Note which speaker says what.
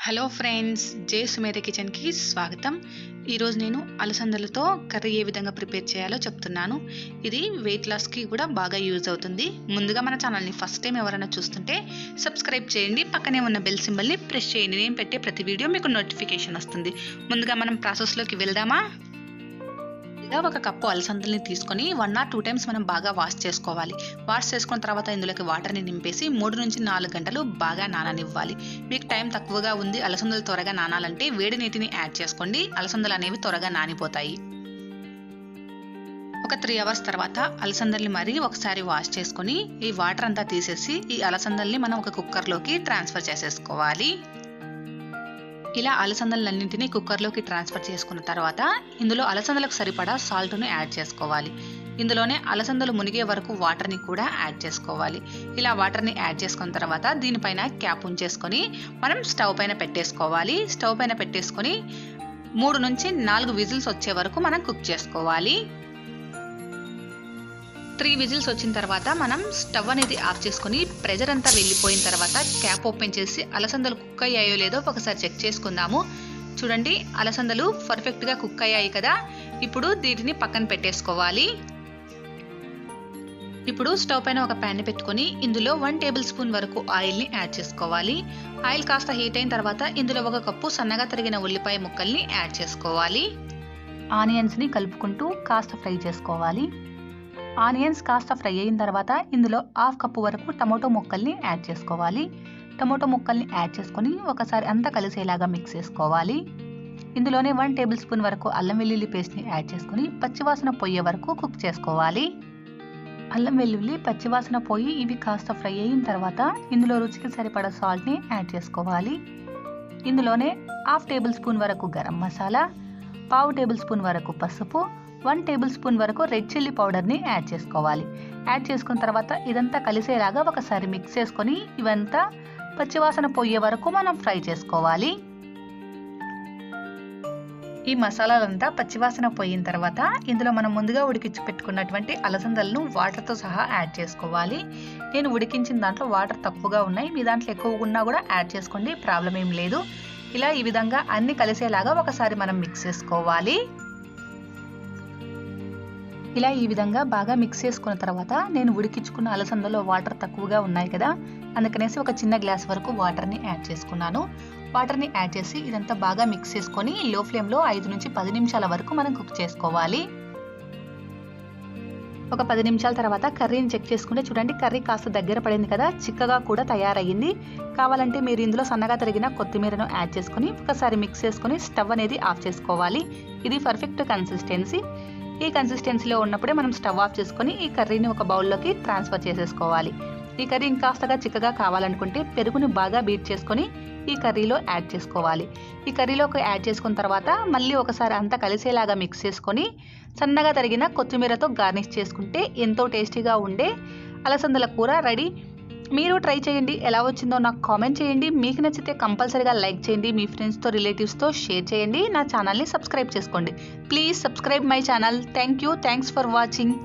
Speaker 1: Hello friends, జే సుమేధ కిచెన్కి స్వాగతం. ఈరోజు నేను అలసందలతో కర్రీ ఏ విధంగా ప్రిపేర్ చేయాలో చెప్తున్నాను. ఇది వెయిట్ లాస్కి కూడా బాగా యూజ్ అవుతుంది. ముందుగా మన ఛానల్ని ఫస్ట్ టైం ఎవరైనా చూస్తుంటే సబ్స్క్రైబ్ చేయండి, పక్కనే ఉన్న బెల్ సింబల్ని ప్రెస్ చేయండి. నేను పెట్టే ప్రతి వీడియో మీకు నోటిఫికేషన్ వస్తుంది. ముందుగా మనం ప్రాసెస్లోకి వెళ్దామా? ఒక కప్పు అలసందల్ని తీసుకొని 1 or 2 times మనం బాగా వాష్ చేసుకోవాలి. వాష్ చేసుకున్న తర్వాత ఇందులోకి వాటర్ని నింపేసి 3 నుంచి 4 గంటలు బాగా నాననివ్వాలి. మీకు టైం తక్కువగా ఉంది, అలసందలు త్వరగా నానాలంటే వేడి నీటిని యాడ్ చేసుకోండి. అలసందలు అనేవి త్వరగా నానిపోతాయి. ఒక 3 hours తర్వాత అలసందల్ని మరీ ఒకసారి వాష్ చేసుకొని ఈ వాటర్ అంతా తీసేసి ఈ అలసందల్ని మనం ఒక కుక్కర్లోకి ట్రాన్స్ఫర్ చేసేసుకోవాలి. ఇలా అలసందలన్నింటినీ కుక్కర్లోకి ట్రాన్స్ఫర్ చేసుకున్న తర్వాత ఇందులో అలసందలకు సరిపడా సాల్ట్ను యాడ్ చేసుకోవాలి. ఇందులోనే అలసందలు మునిగే వరకు వాటర్ని కూడా యాడ్ చేసుకోవాలి. ఇలా వాటర్ని యాడ్ చేసుకున్న తర్వాత దీనిపైన క్యాప్ ఉంచేసుకొని మనం స్టవ్ పైన పెట్టేసుకోవాలి. స్టవ్ పైన పెట్టేసుకొని 3 నుంచి 4 విజిల్స్ వచ్చే వరకు మనం కుక్ చేసుకోవాలి. 3 విజిల్స్ వచ్చిన తర్వాత మనం స్టవ్ అనేది ఆఫ్ చేసుకొని ప్రెజర్ అంతా వెళ్ళిపోయిన తర్వాత క్యాప్ ఓపెన్ చేసి అలసందలు కుక్ అయ్యాయో లేదో ఒకసారి చెక్ చేసుకుందాము. చూడండి, అలసందలు పర్ఫెక్ట్గా కుక్ అయ్యాయి కదా. ఇప్పుడు వీటిని పక్కన పెట్టేసుకోవాలి. ఇప్పుడు స్టవ్ పైన ఒక ప్యాన్ పెట్టుకొని ఇందులో 1 టేబుల్ స్పూన్ వరకు ఆయిల్ని యాడ్ చేసుకోవాలి. ఆయిల్ కాస్త హీట్ అయిన తర్వాత ఇందులో 1 కప్పు సన్నగా తరిగిన ఉల్లిపాయ ముక్కల్ని యాడ్ చేసుకోవాలి. ఆనియన్స్ని కలుపుకుంటూ కాస్త ఫ్రై చేసుకోవాలి. ఆనియన్స్ కాస్త ఫ్రై అయిన తర్వాత ఇందులో 1/2 కప్పు వరకు టమోటో ముక్కల్ని యాడ్ చేసుకోవాలి. టమోటో ముక్కల్ని యాడ్ చేసుకొని ఒకసారి అంతా కలిసేలాగా మిక్స్ చేసుకోవాలి. ఇందులోనే 1 టేబుల్ స్పూన్ వరకు అల్లం వెల్లుల్లి పేస్ట్ని యాడ్ చేసుకొని పచ్చివాసన పోయే వరకు కుక్ చేసుకోవాలి. అల్లం వెల్లుల్లి పచ్చివాసన పోయి ఇవి కాస్త ఫ్రై అయిన తర్వాత ఇందులో రుచికి సరిపడా సాల్ట్ని యాడ్ చేసుకోవాలి. ఇందులోనే 1/2 టేబుల్ స్పూన్ వరకు గరం మసాలా, 1/2 టేబుల్ స్పూన్ వరకు పసుపు, 1 టేబుల్ స్పూన్ వరకు రెడ్ చిల్లీ పౌడర్ని యాడ్ చేసుకోవాలి. యాడ్ చేసుకున్న తర్వాత ఇదంతా కలిసేలాగా ఒకసారి మిక్స్ చేసుకొని ఇవంతా పచ్చివాసన పోయే వరకు మనం ఫ్రై చేసుకోవాలి. ఈ మసాలాలంతా పచ్చివాసన పోయిన తర్వాత ఇందులో మనం ముందుగా ఉడికించి పెట్టుకున్నటువంటి అలసందలను వాటర్తో సహా యాడ్ చేసుకోవాలి. నేను ఉడికించిన దాంట్లో వాటర్ తక్కువగా ఉన్నాయి, మీ దాంట్లో ఎక్కువగా ఉన్నా కూడా యాడ్ చేసుకోండి, ప్రాబ్లం ఏం లేదు. ఇలా ఈ విధంగా అన్ని కలిసేలాగా ఒకసారి మనం మిక్స్ చేసుకోవాలి. ఇలా ఈ విధంగా బాగా మిక్స్ చేసుకున్న తర్వాత నేను ఉడికించుకున్న అలసందలో వాటర్ తక్కువగా ఉన్నాయి కదా, అందుకనేసి ఒక చిన్న గ్లాస్ వరకు వాటర్ని యాడ్ చేసుకున్నాను. వాటర్ని యాడ్ చేసి ఇదంతా బాగా మిక్స్ చేసుకొని లో ఫ్లేమ్లో 5 నుంచి 10 నిమిషాల వరకు మనం కుక్ చేసుకోవాలి. ఒక 10 నిమిషాల తర్వాత కర్రీని చెక్ చేసుకుంటే చూడండి, కర్రీ కాస్త దగ్గర పడింది కదా, చిక్కగా కూడా తయారయ్యింది. కావాలంటే మీరు ఇందులో సన్నగా తరిగిన కొత్తిమీరను యాడ్ చేసుకొని ఒకసారి మిక్స్ చేసుకొని స్టవ్ అనేది ఆఫ్ చేసుకోవాలి. ఇది పర్ఫెక్ట్ కన్సిస్టెన్సీ. ఈ కన్సిస్టెన్సీలో ఉన్నప్పుడే మనం స్టవ్ ఆఫ్ చేసుకొని ఈ కర్రీని ఒక బౌల్లోకి ట్రాన్స్ఫర్ చేసేసుకోవాలి. ఈ కర్రీ ఇంకాస్తగా చిక్కగా కావాలనుకుంటే పెరుగుని బాగా బీట్ చేసుకొని ఈ కర్రీలో యాడ్ చేసుకోవాలి. ఈ కర్రీలోకి యాడ్ చేసుకున్న తర్వాత మళ్ళీ ఒకసారి అంతా కలిసేలాగా మిక్స్ చేసుకొని సన్నగా తరిగిన కొత్తిమీరతో గార్నిష్ చేసుకుంటే ఎంతో టేస్టీగా ఉండే అలసందల కూర రెడీ. మీరు ట్రై చేయండి, ఎలా వచ్చిందో నాకు కామెంట్ చేయండి. మీకు నచ్చితే కంపల్సరీగా లైక్ చేయండి, మీ ఫ్రెండ్స్తో రిలేటివ్స్తో షేర్ చేయండి. నా ఛానల్ని సబ్స్క్రైబ్ చేసుకోండి. Please subscribe my channel. Thanks for watching.